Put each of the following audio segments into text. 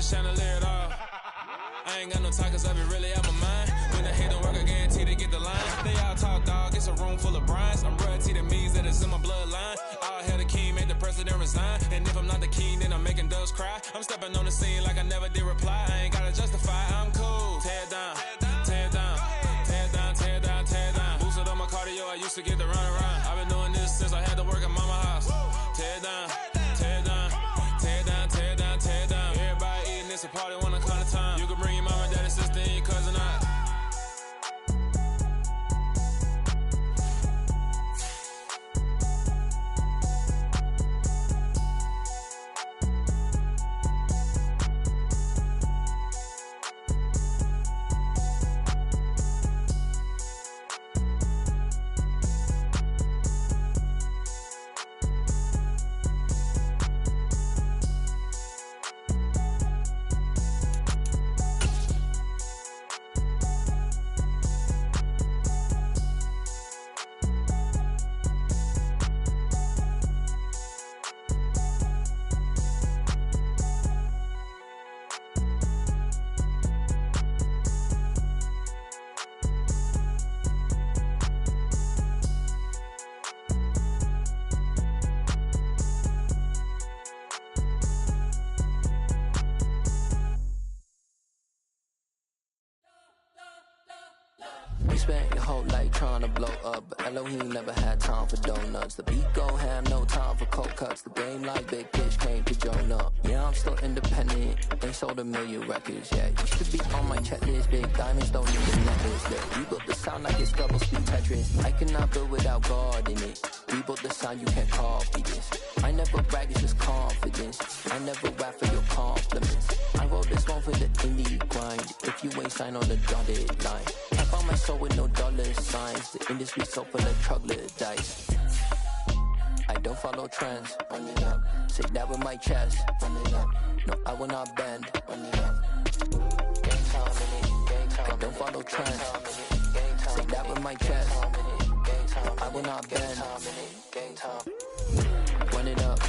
chandelier it off. I ain't got no talkers of it really out my mind. When the hit don't work, I guarantee to get the line. They all talk, dog, it's a room full of brines. I'm royalty, that means that it's in my bloodline. All hell the king, made the president resign. And if I'm not the king, then I'm making doves cry. I'm stepping on the scene like I never did reply. I ain't gotta justify, I'm cool. Tear down, tear down, tear down, tear down, tear down. Boosted on my cardio, I used to get the run around. I've been doing this since I had to work at mama house. Tear down, tear down, tear down, tear down, tear down. Everybody eating, it's a party, one o'clock of time. You can bring your mama, daddy, sister, and your cousin out. You spent your whole life trying to blow up, but Elohim never had time for donuts. The beat go ham, no time for cold cuts. The game like Big Fish came to Jonah. Yeah, I'm still independent, ain't sold 1 million records yet. Used to be on my checklist, big diamonds don't need the necklace. Look, we built the sound like it's double speed Tetris. I cannot build without God in it. We built the sound, you can't copy this. I never brag, it's just confidence. I never rap for your compliments. I wrote this one for the indie grind. If you ain't signed on the dotted line, I found my soul with no dollar signs. The industry so full of troglodytes. I don't follow trends. Say that with my chest. No, I will not bend. I don't follow trends. Say that with my chest. I will not bend. Run it up,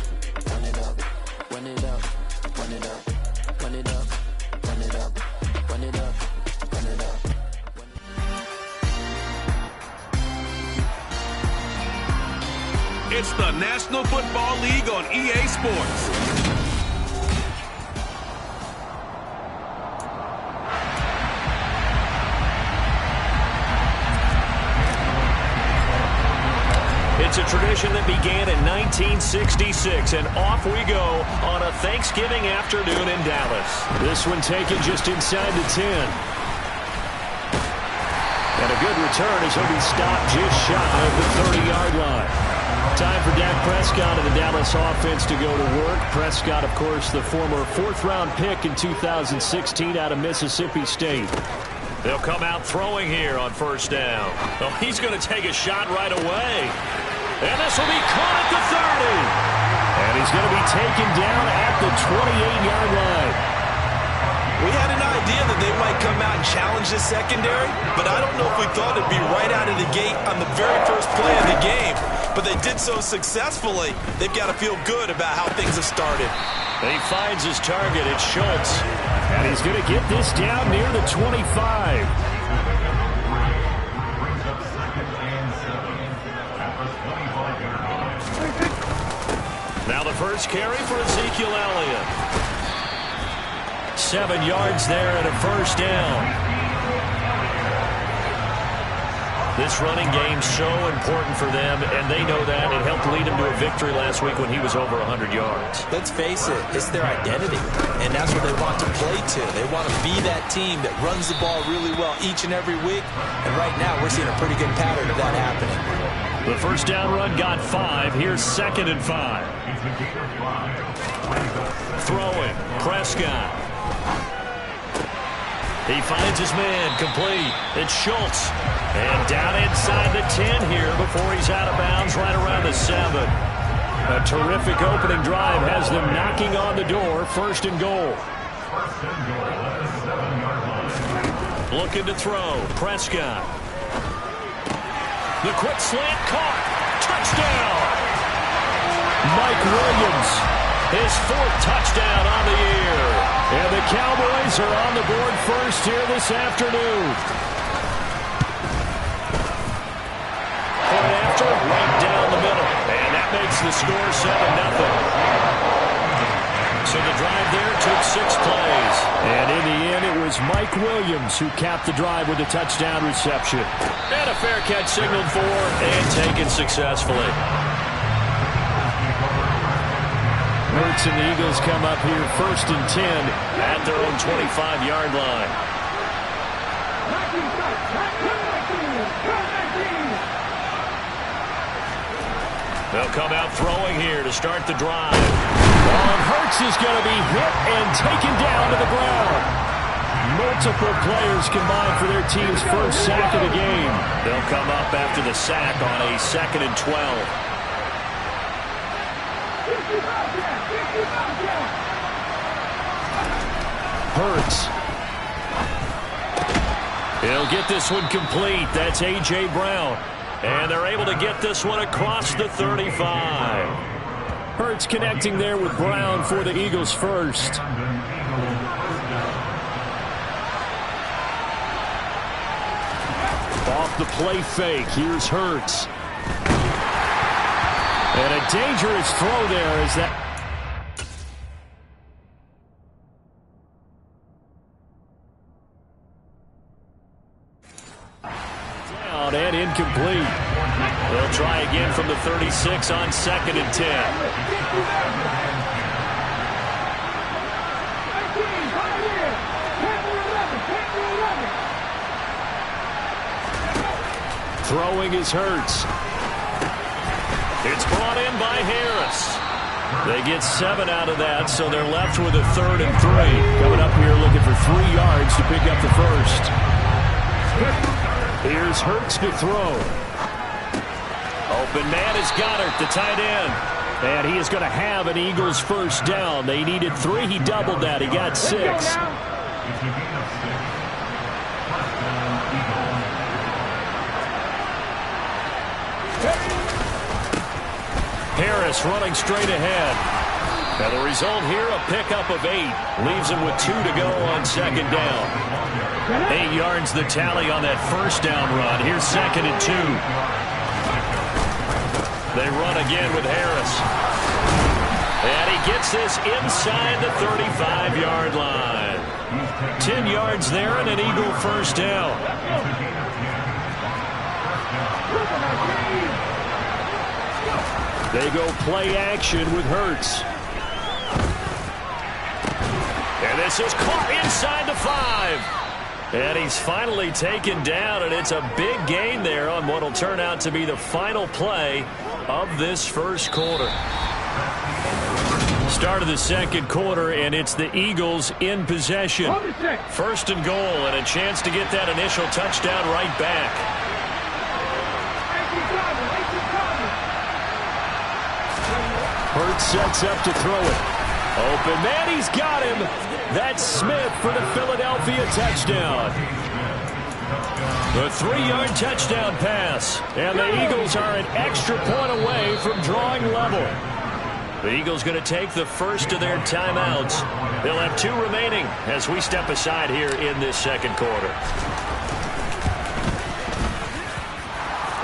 run it up, run it up, run it up, run it up, run it up, run it up, run it up. It's the National Football League on EA Sports. It's a tradition that began in 1966, and off we go on a Thanksgiving afternoon in Dallas. This one taken just inside the 10. And a good return as he'll be stopped just shy of the 30-yard line. Time for Dak Prescott and the Dallas offense to go to work. Prescott, of course, the former fourth-round pick in 2016 out of Mississippi State. They'll come out throwing here on first down. Oh, he's going to take a shot right away. And this will be caught at the 30. And he's going to be taken down at the 28-yard line. We had an idea that they might come out and challenge this secondary, but I don't know if we thought it'd be right out of the gate on the very first play of the game. But they did so successfully, they've got to feel good about how things have started. And he finds his target, it's Schultz. And he's going to get this down near the 25. Now the first carry for Ezekiel Elliott. 7 yards there and a first down. This running game's so important for them, and they know that. It helped lead them to a victory last week when he was over 100 yards. Let's face it, it's their identity, and that's what they want to play to. They want to be that team that runs the ball really well each and every week, and right now we're seeing a pretty good pattern of that happening. The first down run got 5. Here's 2nd and 5. Throwing, Prescott. He finds his man, complete. It's Schultz. And down inside the 10 here before he's out of bounds right around the 7. A terrific opening drive has them knocking on the door, 1st and goal. Looking to throw, Prescott. The quick slant caught. Touchdown! Mike Williams, his 4th touchdown on the year. And the Cowboys are on the board first here this afternoon. Point after, right down the middle. And that makes the score 7-0. So the drive there took 6 plays. And in the end, it was Mike Williams who capped the drive with a touchdown reception. And a fair catch signaled for and taken successfully. Hurts and the Eagles come up here 1st and 10 at their own 25-yard line. They'll come out throwing here to start the drive. And Hurts is going to be hit and taken down to the ground. Multiple players combined for their team's first sack of the game. They'll come up after the sack on a 2nd and 12. Hurts. He'll get this one complete. That's A.J. Brown. And they're able to get this one across the 35. Hurts connecting there with Brown for the Eagles first. Off the play fake. Here's Hurts. And a dangerous throw there as that... down and incomplete. They'll try again from the 36 on 2nd and 10. Throwing is Hurts. It's brought in by Harris. They get 7 out of that, so they're left with a 3rd and 3. Coming up here looking for 3 yards to pick up the first. Here's Hurts to throw. Open man is Goddard, the tight end. And he is going to have an Eagles first down. They needed 3. He doubled that. He got 6. Harris running straight ahead. Now the result here, a pickup of 8. Leaves him with 2 to go on 2nd down. 8 yards the tally on that first down run. Here's 2nd and 2. They run again with Harris. And he gets this inside the 35-yard line. 10 yards there and an Eagle first down. They go play action with Hurts. And this is caught inside the 5. And he's finally taken down, and it's a big gain there on what will turn out to be the final play of this first quarter. Start of the second quarter, and it's the Eagles in possession. 1st and goal, and a chance to get that initial touchdown right back. Hurts sets up to throw it. Open man, he's got him. That's Smith for the Philadelphia touchdown. The 3-yard touchdown pass. And the Eagles are an extra point away from drawing level. The Eagles going to take the first of their timeouts. They'll have 2 remaining as we step aside here in this second quarter.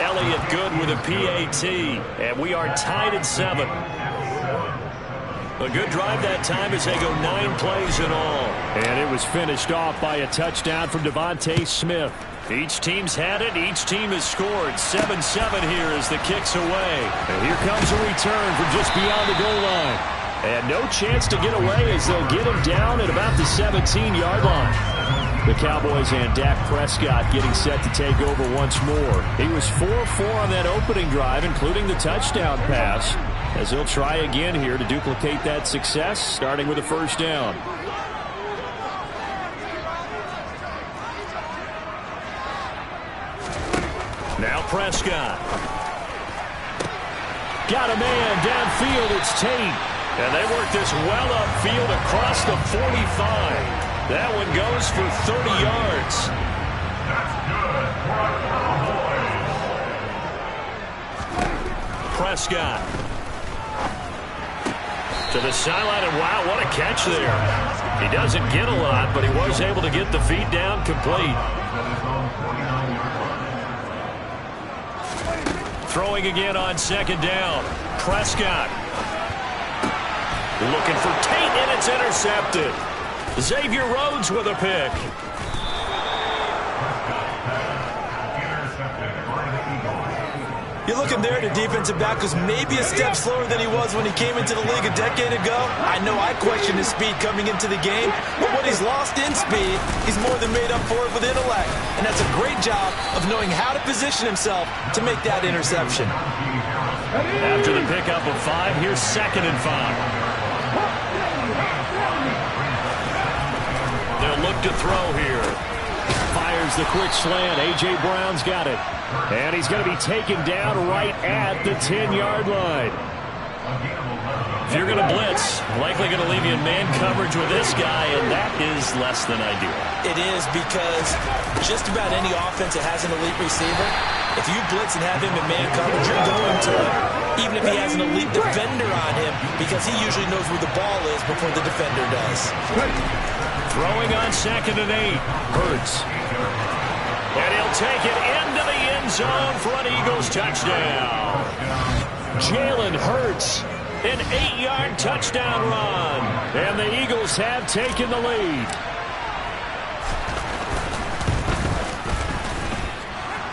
Elliott good with a PAT. And we are tied at 7. A good drive that time as they go 9 plays in all. And it was finished off by a touchdown from Devontae Smith. Each team's had it. Each team has scored. 7-7 here as the kick's away. And here comes a return from just beyond the goal line. And no chance to get away as they'll get him down at about the 17-yard line. The Cowboys and Dak Prescott getting set to take over once more. He was 4-4 on that opening drive, including the touchdown pass, as he'll try again here to duplicate that success, starting with a first down. Now Prescott. Got a man downfield. It's Tate. And they work this well upfield across the 45. That one goes for 30 yards. Prescott to the sideline, and wow, what a catch there. He doesn't get a lot, but he was able to get the feet down complete. Throwing again on second down. Prescott. Looking for Tate, and it's intercepted. Xavier Rhodes with a pick. You're looking there, the defensive back was maybe a step slower than he was when he came into the league a decade ago. I know I questioned his speed coming into the game, but what he's lost in speed, he's more than made up for it with intellect. And that's a great job of knowing how to position himself to make that interception. After the pickup of 5, here's 2nd and 5. They'll look to throw here. Fires the quick slant. A.J. Brown's got it. And he's going to be taken down right at the 10-yard line. If you're going to blitz, likely going to leave you in man coverage with this guy, and that is less than ideal. It is, because just about any offense that has an elite receiver, if you blitz and have him in man coverage, you're going to him, even if he has an elite defender on him, because he usually knows where the ball is before the defender does. Throwing on 2nd and 8. Hurts. And he'll take it into the end zone for an Eagles touchdown. Jalen Hurts, an 8-yard touchdown run. And the Eagles have taken the lead.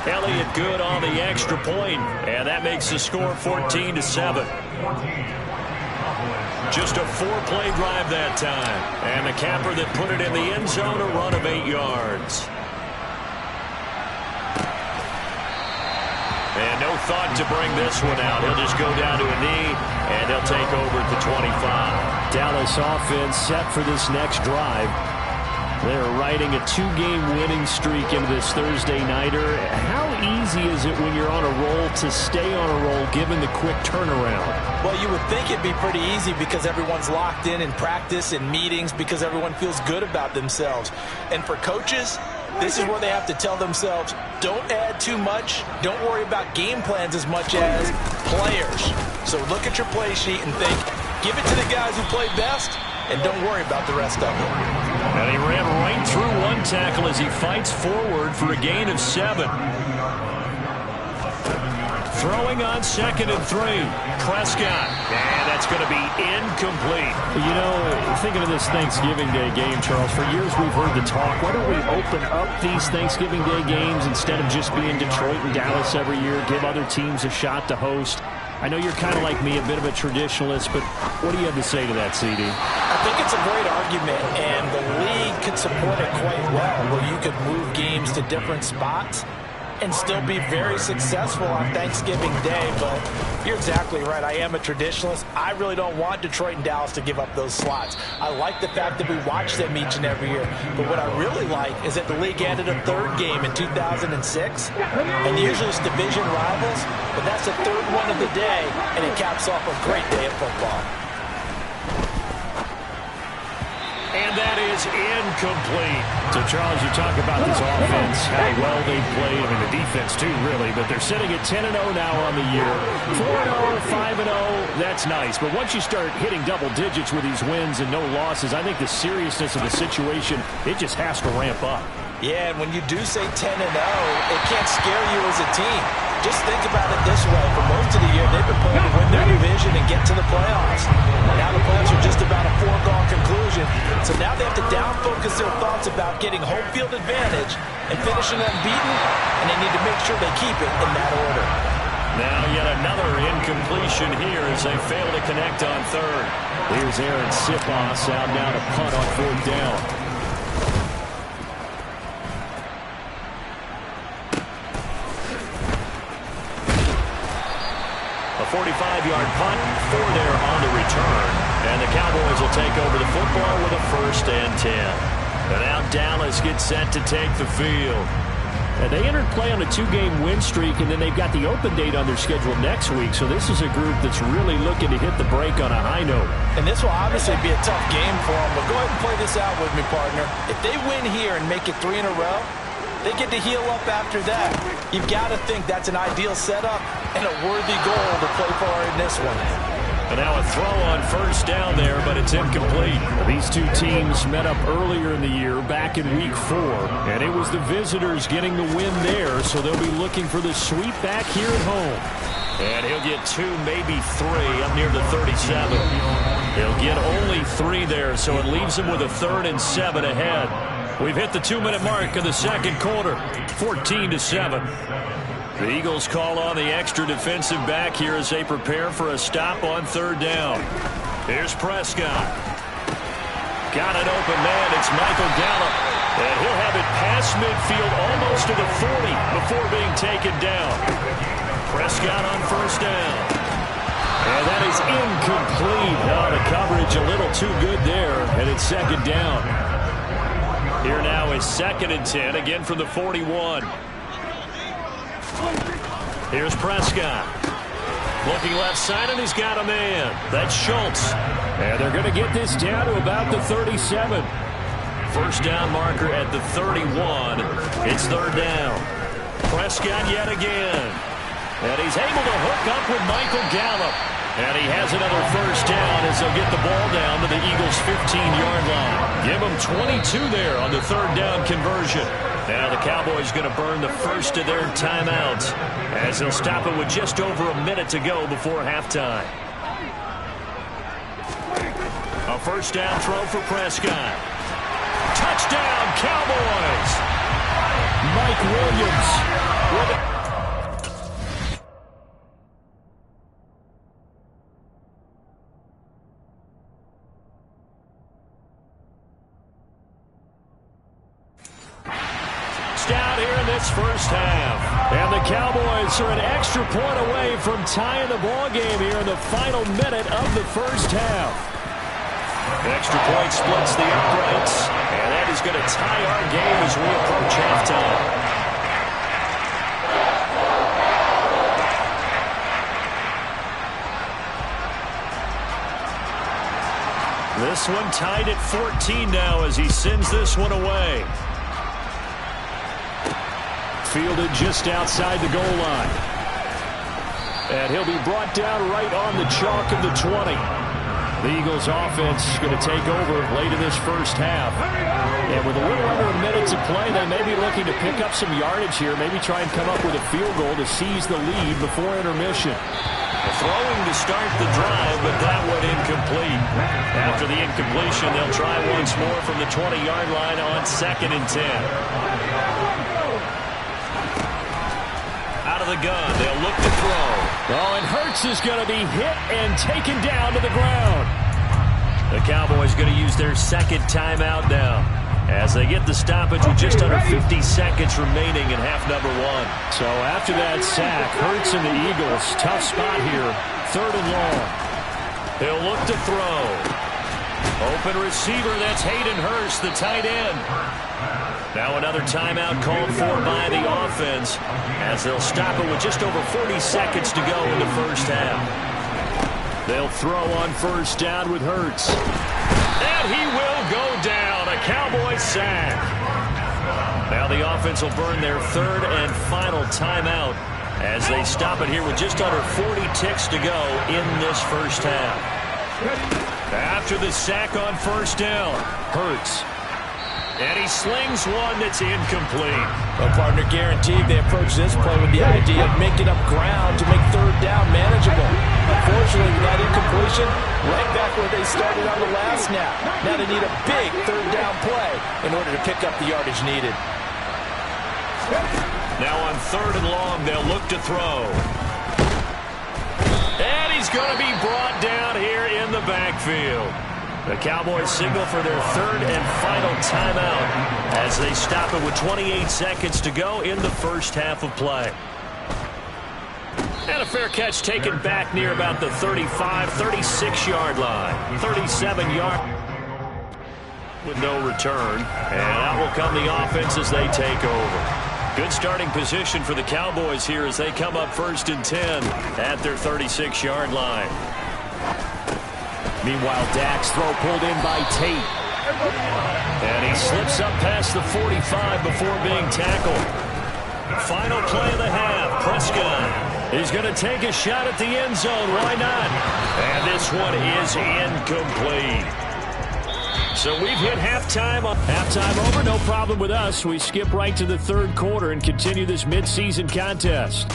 Elliott good on the extra point, and that makes the score 14-7. Just a 4-play drive that time. And the capper that put it in the end zone, a run of 8 yards. And no thought to bring this one out. He'll just go down to a knee, and they'll take over at the 25. Dallas offense set for this next drive. They're riding a 2-game winning streak into this Thursday nighter. How easy is it when you're on a roll to stay on a roll given the quick turnaround? Well, you would think it'd be pretty easy because everyone's locked in practice and meetings, because everyone feels good about themselves. And for coaches, this is where they have to tell themselves, don't add too much. Don't worry about game plans as much as players. So look at your play sheet and think, give it to the guys who play best, and don't worry about the rest of them. And he ran right through one tackle as he fights forward for a gain of 7. Throwing on 2nd and 3. Prescott. And that's going to be incomplete. You know, thinking of this Thanksgiving Day game, Charles, for years we've heard the talk. Why don't we open up these Thanksgiving Day games instead of just being Detroit and Dallas every year, give other teams a shot to host? I know you're kind of like me, a bit of a traditionalist, but what do you have to say to that, CD? I think it's a great argument, and the league could support it quite well, where you could move games to different spots and still be very successful on Thanksgiving Day. But you're exactly right. I am a traditionalist. I really don't want Detroit and Dallas to give up those slots. I like the fact that we watch them each and every year. But what I really like is that the league added a 3rd game in 2006. And usually it's division rivals, but that's the 3rd one of the day, and it caps off a great day of football. And that is incomplete. So, Charles, you talk about this offense, how well they play, I mean, the defense too, really, but they're sitting at 10-0 now on the year. 4-0, 5-0, that's nice. But once you start hitting double digits with these wins and no losses, I think the seriousness of the situation, it just has to ramp up. Yeah, and when you do say 10-0, it can't scare you as a team. Just think about it this way. For most of the year, they've been playing to win their division and get to the playoffs. Now the playoffs are just about a foregone conclusion. So now they have to down-focus their thoughts about getting home field advantage and finishing unbeaten, and they need to make sure they keep it in that order. Now yet another incompletion here as they fail to connect on 3rd. Here's Aaron Sipos out now to punt on 4th down. A 45-yard punt, 4 there on the return. And the Cowboys will take over the football with a 1st and 10. And now Dallas gets set to take the field. And they entered play on a 2-game win streak, and then they've got the open date on their schedule next week. So this is a group that's really looking to hit the break on a high note. And this will obviously be a tough game for them, but go ahead and play this out with me, partner. If they win here and make it 3 in a row, they get to heal up after that. You've got to think that's an ideal setup and a worthy goal to play for in this one. And now a throw on first down there, but it's incomplete. These two teams met up earlier in the year, back in Week 4, and it was the visitors getting the win there, so they'll be looking for the sweep back here at home. And he'll get 2, maybe 3 up near the 37. He'll get only 3 there, so it leaves him with a 3rd and 7 ahead. We've hit the 2-minute mark of the second quarter, 14-7. The Eagles call on the extra defensive back here as they prepare for a stop on 3rd down. Here's Prescott. Got an open man. It's Michael Gallup. And he'll have it past midfield almost to the 40 before being taken down. Prescott on first down. And that is incomplete. Oh, the coverage a little too good there. And it's 2nd down. Here now is 2nd and 10, again from the 41. Here's Prescott. Looking left side, and he's got a man. That's Schultz. And they're going to get this down to about the 37. First down marker at the 31. It's 3rd down. Prescott yet again. And he's able to hook up with Michael Gallup. And he has another first down as they'll get the ball down to the Eagles' 15-yard line. Give them 22 there on the 3rd down conversion. Now the Cowboys going to burn the first of their timeouts as they'll stop it with just over a minute to go before halftime. A first down throw for Prescott. Touchdown, Cowboys! Mike Williams with it. Down here in this first half. And the Cowboys are an extra point away from tying the ball game here in the final minute of the first half. Extra point splits the uprights, and that is going to tie our game as we approach halftime. This one tied at 14 now as he sends this one away. Fielded just outside the goal line. And he'll be brought down right on the chalk of the 20. The Eagles offense is going to take over late in this first half. And with a little under a minute to play, they may be looking to pick up some yardage here, maybe try and come up with a field goal to seize the lead before intermission. Throwing to start the drive, but that one incomplete. After the incompletion, they'll try once more from the 20-yard line on 2nd and 10. Out of the gun, they'll look to throw. Oh, and Hurts is going to be hit and taken down to the ground. The Cowboys going to use their 2nd timeout now as they get the stoppage with just under 50 seconds remaining in half number 1. So after that sack, Hurts and the Eagles, tough spot here, 3rd and long. He'll look to throw. Open receiver, that's Hayden Hurst, the tight end. Now another timeout called for by the offense as they'll stop it with just over 40 seconds to go in the first half. They'll throw on first down with Hurts. And he will go down. A Cowboy sack. Now the offense will burn their 3rd and final timeout as they stop it here with just under 40 ticks to go in this first half. After the sack on first down, Hurts. And he slings one that's incomplete. Well, partner, guaranteed they approach this play with the idea of making up ground to make 3rd down manageable. Unfortunately, with that incompletion, right back where they started on the last snap. Now they need a big 3rd down play in order to pick up the yardage needed. Now on 3rd and long, they'll look to throw. And he's going to be brought down here in the backfield. The Cowboys signal for their 3rd and final timeout as they stop it with 28 seconds to go in the first half of play. And a fair catch taken back near about the 35, 36-yard line. 37-yard with no return. And out will come the offense as they take over. Good starting position for the Cowboys here as they come up 1st and 10 at their 36-yard line. Meanwhile, Dak's throw pulled in by Tate. And he slips up past the 45 before being tackled. Final play of the half. Prescott He's going to take a shot at the end zone. Why not? And this one is incomplete. So we've hit halftime. Halftime over, no problem with us. We skip right to the third quarter and continue this midseason contest.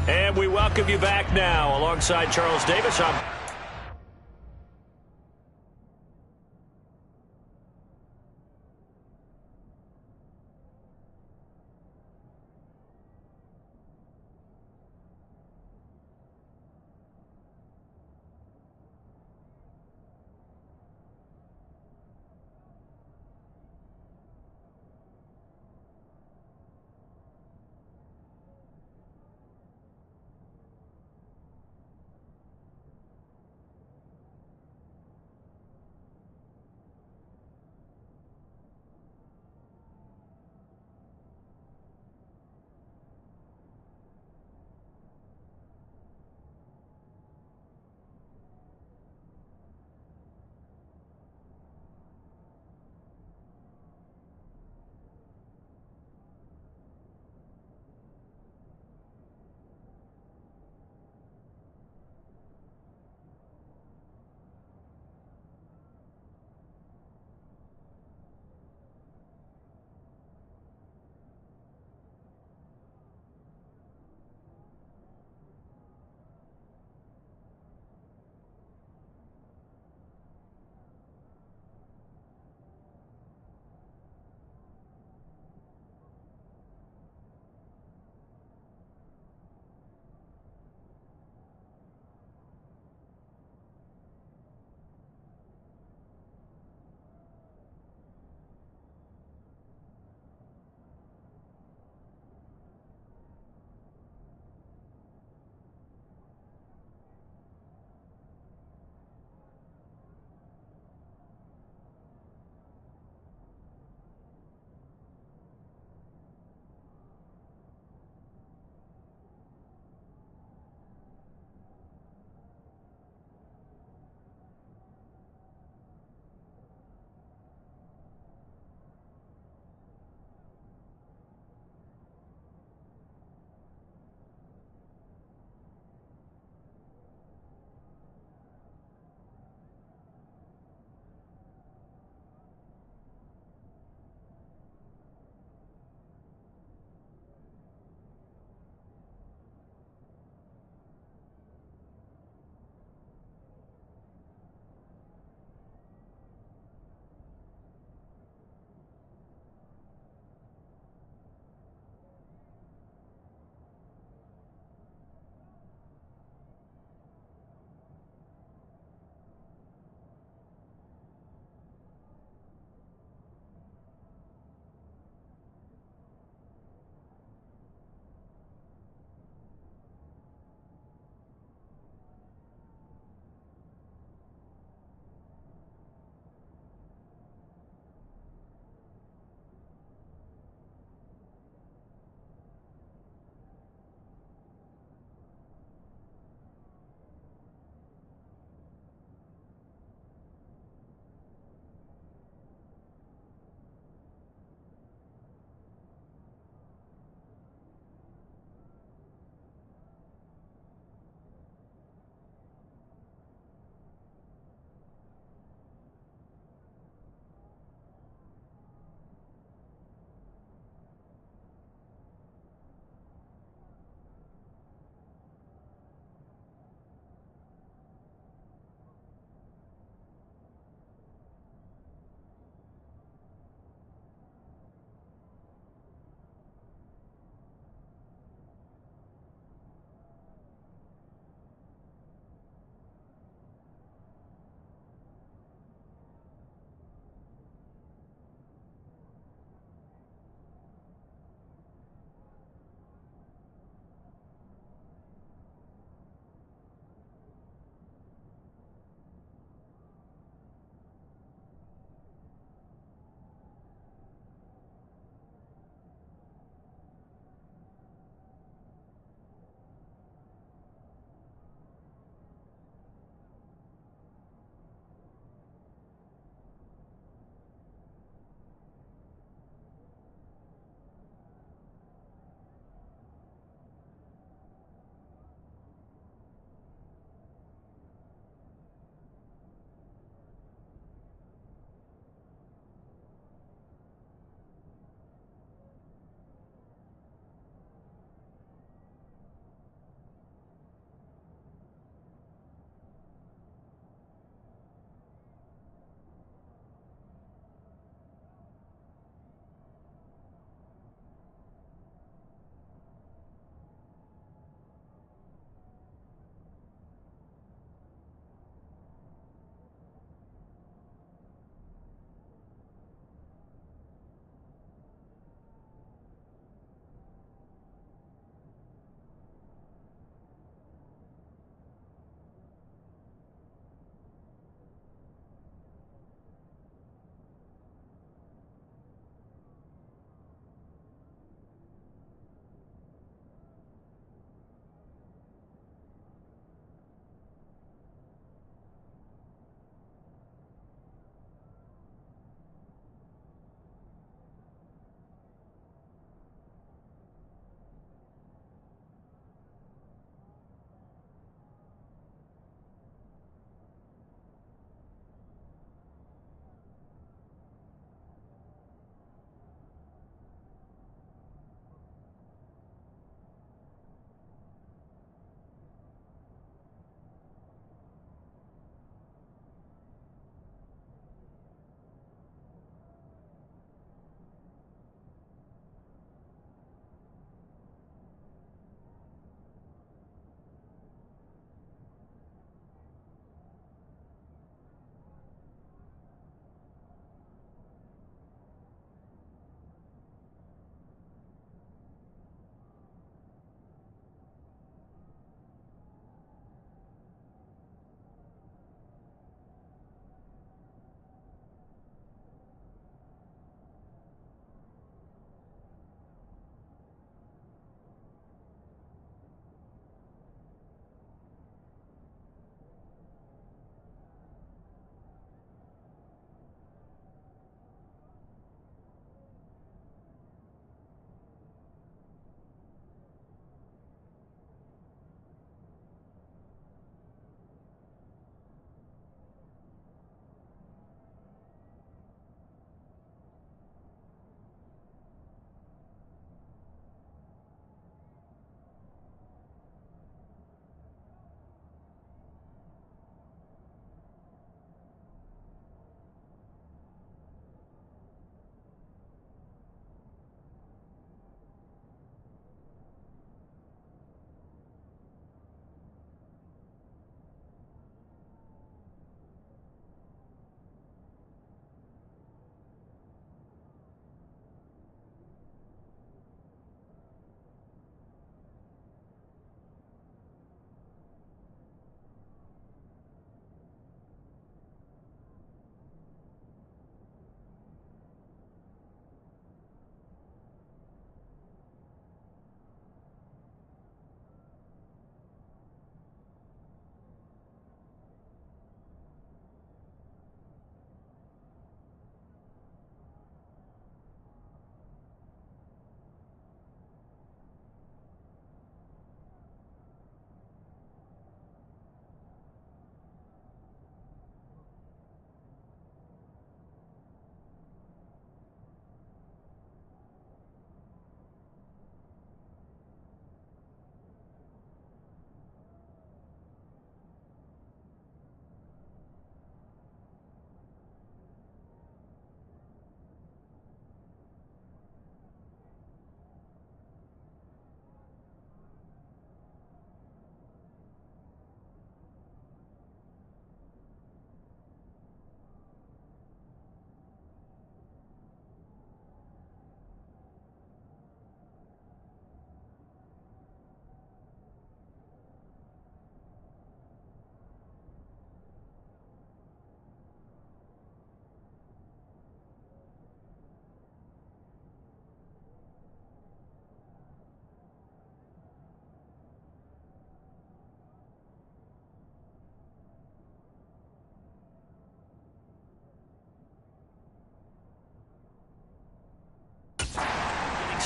And we welcome you back now. Alongside Charles Davis, I'm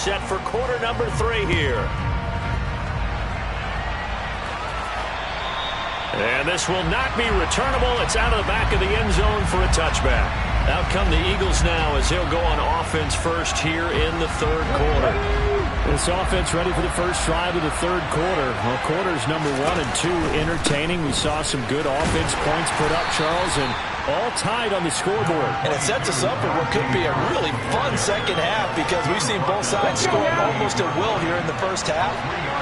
set for quarter number 3 here. And this will not be returnable. It's out of the back of the end zone for a touchback. Out come the Eagles now as they'll go on offense first here in the third quarter. This offense ready for the first drive of the third quarter. Well, quarters number 1 and 2 entertaining. We saw some good offense points put up, Charles, and all tied on the scoreboard. And it sets us up for what could be a really fun second half because we've seen both sides score almost at will here in the first half.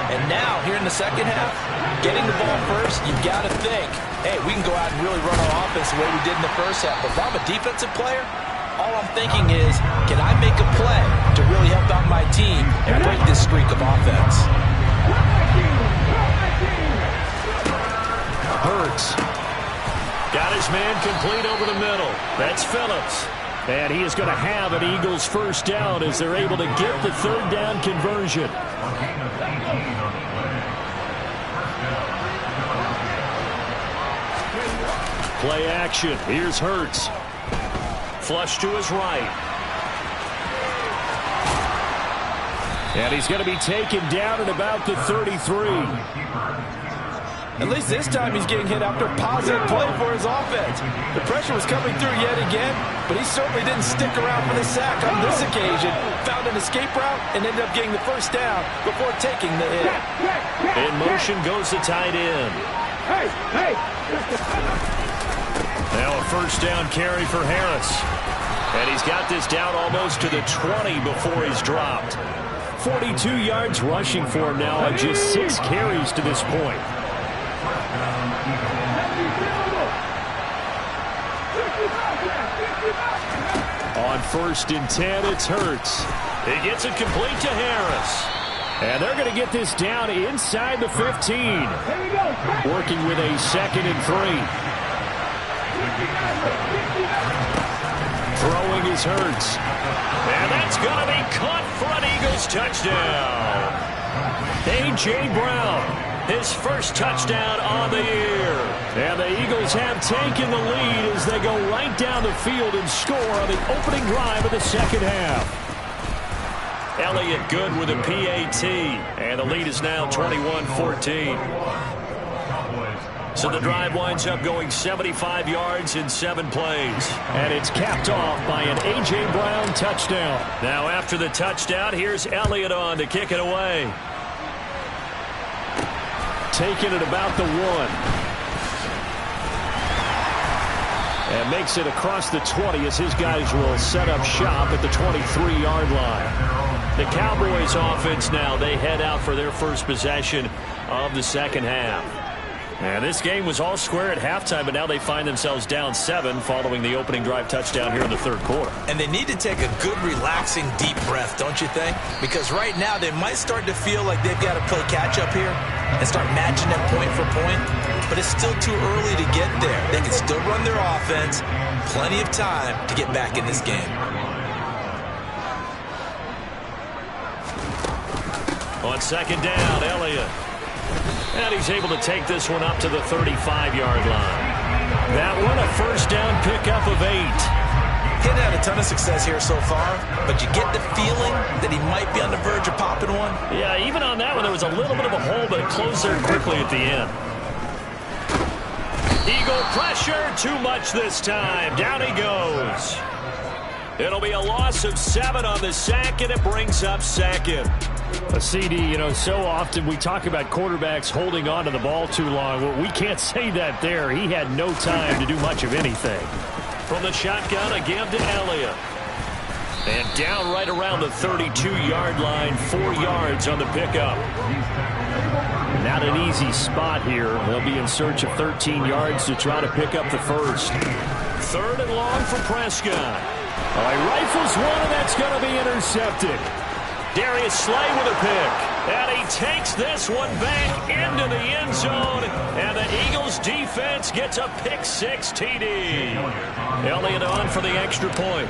And now, here in the second half, getting the ball first, you've got to think, hey, we can go out and really run our offense the way we did in the first half. But if I'm a defensive player, all I'm thinking is, can I make a play to really help out my team and break this streak of offense? Hurts. Got his man complete over the middle. That's Phillips. And he is going to have an Eagles first down as they're able to get the third down conversion. Play action. Here's Hurts. Flush to his right. And he's going to be taken down at about the 33. At least this time he's getting hit after a positive play for his offense. The pressure was coming through yet again, but he certainly didn't stick around for the sack on this occasion. Found an escape route and ended up getting the first down before taking the hit. In motion goes the tight end. Now a first down carry for Harris. And he's got this down almost to the 20 before he's dropped. 42 yards rushing for him now on just 6 carries to this point. On 1st and 10, it's Hurts. He gets it complete to Harris. And they're going to get this down inside the 15. Working with a 2nd and 3. Throwing is Hurts. And that's going to be caught for an Eagles touchdown. A.J. Brown. His first touchdown on the year. And the Eagles have taken the lead as they go right down the field and score on the opening drive of the second half. Elliott good with a PAT. And the lead is now 21-14. So the drive winds up going 75 yards in 7 plays. And it's capped off by an A.J. Brown touchdown. Now after the touchdown, here's Elliott on to kick it away. Taking it about the 1. And makes it across the 20 as his guys will set up shop at the 23-yard line. The Cowboys offense now, they head out for their first possession of the second half. And this game was all square at halftime, but now they find themselves down 7 following the opening drive touchdown here in the third quarter. And they need to take a good, relaxing, deep breath, don't you think? Because right now they might start to feel like they've got to play catch-up here and start matching them point for point. But it's still too early to get there. They can still run their offense. Plenty of time to get back in this game. On second down, Elliott. And he's able to take this one up to the 35-yard line. That one a first down pickup of 8. He hadn't had a ton of success here so far, but you get the feeling that he might be on the verge of popping one. Yeah, even on that one, there was a little bit of a hole, but it closed there quickly at the end. Eagle pressure, too much this time. Down he goes. It'll be a loss of 7 on the sack, and it brings up second. A CD, so often we talk about quarterbacks holding on to the ball too long. Well, we can't say that there. He had no time to do much of anything. From the shotgun, again to Elliott. And down right around the 32-yard line, 4 yards on the pickup. Not an easy spot here. They'll be in search of 13 yards to try to pick up the first. 3rd and long for Prescott. He rifles one, and that's going to be intercepted. Darius Slay with a pick. And he takes this one back into the end zone. And the Eagles defense gets a pick 6 TD. Elliott on for the extra point.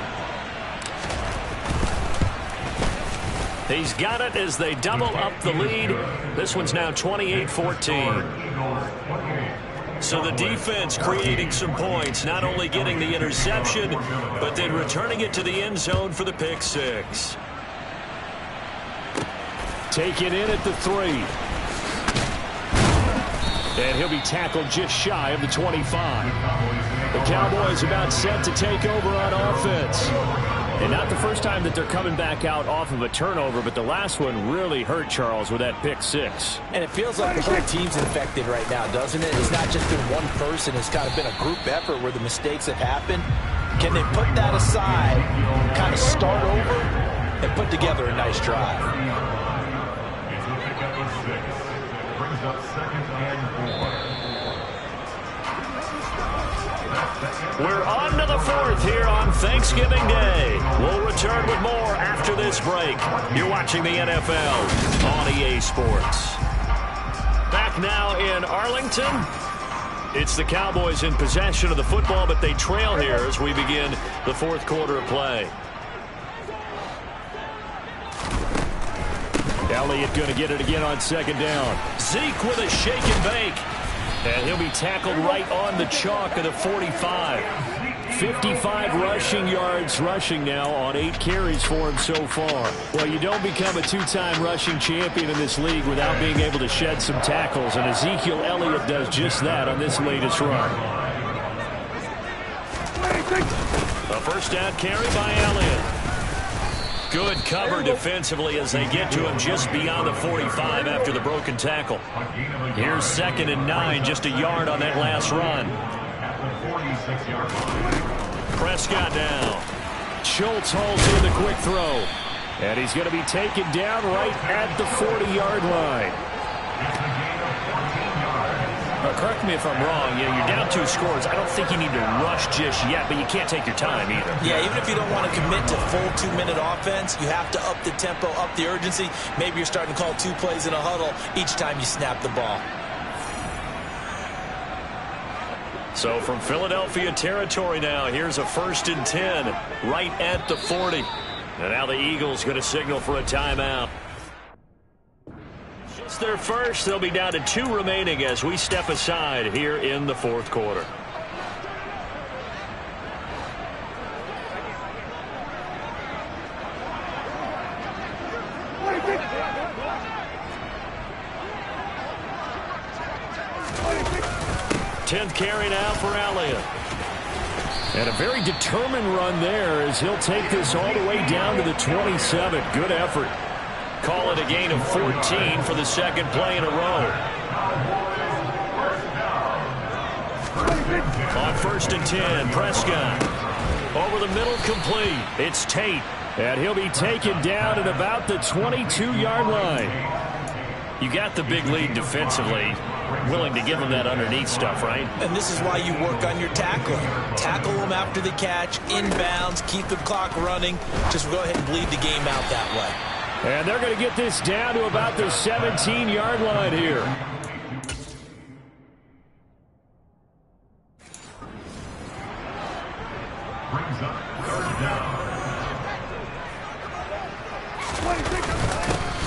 He's got it as they double up the lead. This one's now 28-14. So the defense creating some points, not only getting the interception, but then returning it to the end zone for the pick 6. Taken in at the 3. And he'll be tackled just shy of the 25. The Cowboys about set to take over on offense. And not the first time that they're coming back out off of a turnover, but the last one really hurt Charles with that pick 6. And it feels like the whole team's infected right now, doesn't it? It's not just been one person. It's kind of been a group effort where the mistakes have happened. Can they put that aside, kind of start over, and put together a nice drive? Brings up 2nd and 4. We're on to the 4th here on Thanksgiving Day. We'll return with more after this break. You're watching the NFL on EA Sports. Back now in Arlington. It's the Cowboys in possession of the football, but they trail here as we begin the 4th quarter of play. Elliott going to get it again on 2nd down. Zeke with a shake and bake. And he'll be tackled right on the chalk of the 45. 55 rushing yards rushing now on 8 carries for him so far. Well, you don't become a 2-time rushing champion in this league without being able to shed some tackles, and Ezekiel Elliott does just that on this latest run. A first down carry by Elliott. Good cover defensively as they get to him just beyond the 45 after the broken tackle. Here's 2nd and 9, just a yard on that last run. Prescott down. Schultz hauls in the quick throw. And he's going to be taken down right at the 40-yard line. Correct me if I'm wrong. You're down 2 scores. I don't think you need to rush just yet, but you can't take your time either. Yeah, even if you don't want to commit to full 2-minute offense, you have to up the tempo, up the urgency. Maybe you're starting to call 2 plays in a huddle each time you snap the ball. So from Philadelphia territory now, here's a 1st and 10 right at the 40. And now the Eagles going to signal for a timeout. Just their first. They'll be down to 2 remaining as we step aside here in the 4th quarter. Tenth carry now for Elliott. And a very determined run there as he'll take this all the way down to the 27. Good effort. Call it a gain of 14 for the 2nd play in a row. On 1st and 10, Prescott. Over the middle, complete. It's Tate. And he'll be taken down at about the 22-yard line. You got the big lead defensively. Willing to give him that underneath stuff, right? And this is why you work on your tackling. Tackle them after the catch, inbounds, keep the clock running. Just go ahead and bleed the game out that way. And they're going to get this down to about the 17-yard line here. Brings up 3rd down.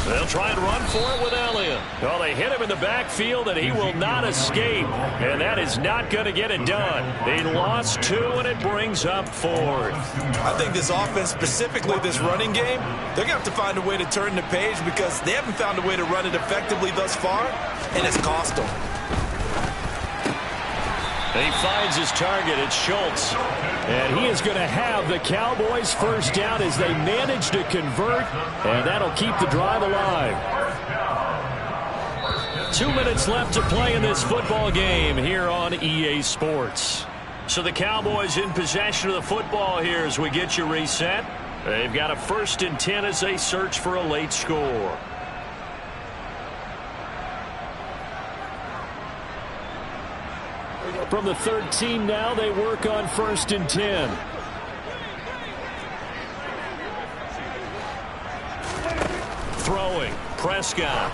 They'll try and run for it with Elliott. Well, they hit him in the backfield, and he will not escape. And that is not going to get it done. They lost 2, and it brings up 4th. I think this offense, specifically this running game, they're going to have to find a way to turn the page because they haven't found a way to run it effectively thus far, and it's cost them. And he finds his target. It's Schultz. And he is going to have the Cowboys' first down as they manage to convert, and that'll keep the drive alive. 2 minutes left to play in this football game here on EA Sports. So the Cowboys in possession of the football here as we get you reset. They've got a 1st and 10 as they search for a late score. From the 13 now, they work on 1st and 10. Throwing, Prescott.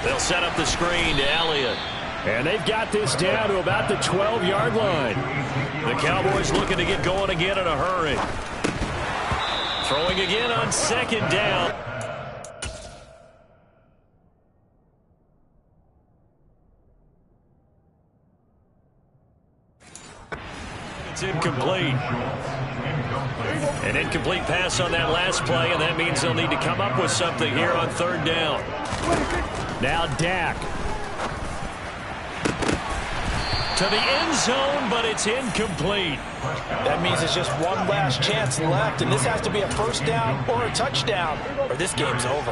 They'll set up the screen to Elliott. And they've got this down to about the 12-yard line. The Cowboys looking to get going again in a hurry. Throwing again on 2nd down. It's incomplete. An incomplete pass on that last play, and that means they'll need to come up with something here on third down. Now Dak. To the end zone, but it's incomplete. That means it's just one last chance left, and this has to be a first down or a touchdown, or this game's over.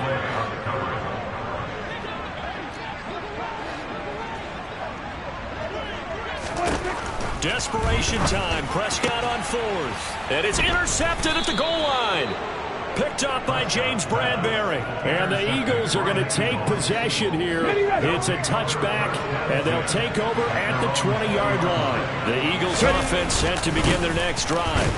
Desperation time. Prescott on fourth. And it's intercepted at the goal line. Picked up by James Bradbury. And the Eagles are going to take possession here. It's a touchback, and they'll take over at the 20-yard line. The Eagles offense set to begin their next drive.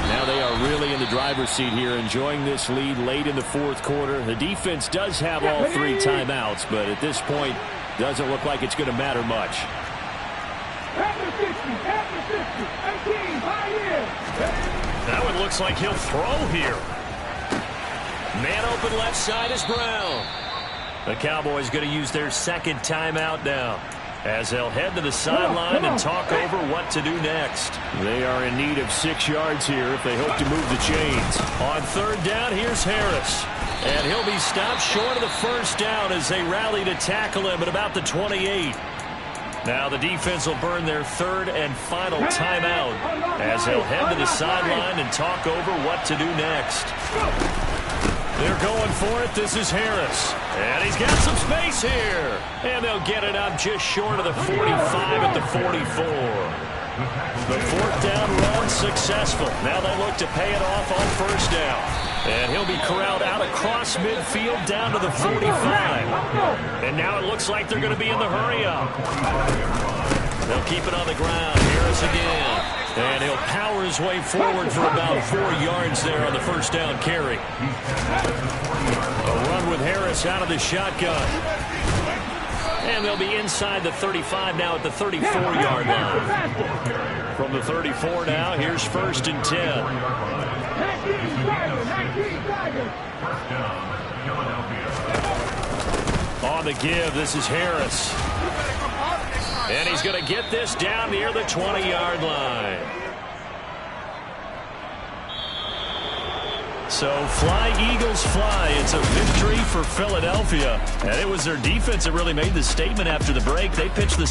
Now they are really in the driver's seat here, enjoying this lead late in the fourth quarter. The defense does have all three timeouts, but at this point, doesn't look like it's going to matter much. Now it looks like he'll throw here. Man open left side is Brown. The Cowboys going to use their second timeout now, as they'll head to the sideline and talk over what to do next. They are in need of 6 yards here if they hope to move the chains. On third down, here's Harris. And he'll be stopped short of the first down as they rally to tackle him at about the 28. Now the defense will burn their third and final timeout as they'll head to the sideline and talk over what to do next. They're going for it. This is Harris. And he's got some space here. And they'll get it up just short of the 45 at the 44. The fourth down run successful. Now they'll look to pay it off on first down. And he'll be corralled out across midfield down to the 45. And now it looks like they're going to be in the hurry-up. They'll keep it on the ground. Harris again. And he'll power his way forward for about 4 yards there on the first down carry. A run with Harris out of the shotgun. And they'll be inside the 35 now at the 34-yard line. From the 34 now, here's first and 10. On the give, this is Harris. And he's going to get this down near the 20-yard line. So fly, Eagles, fly. It's a victory for Philadelphia. And it was their defense that really made the statement after the break. They pitched the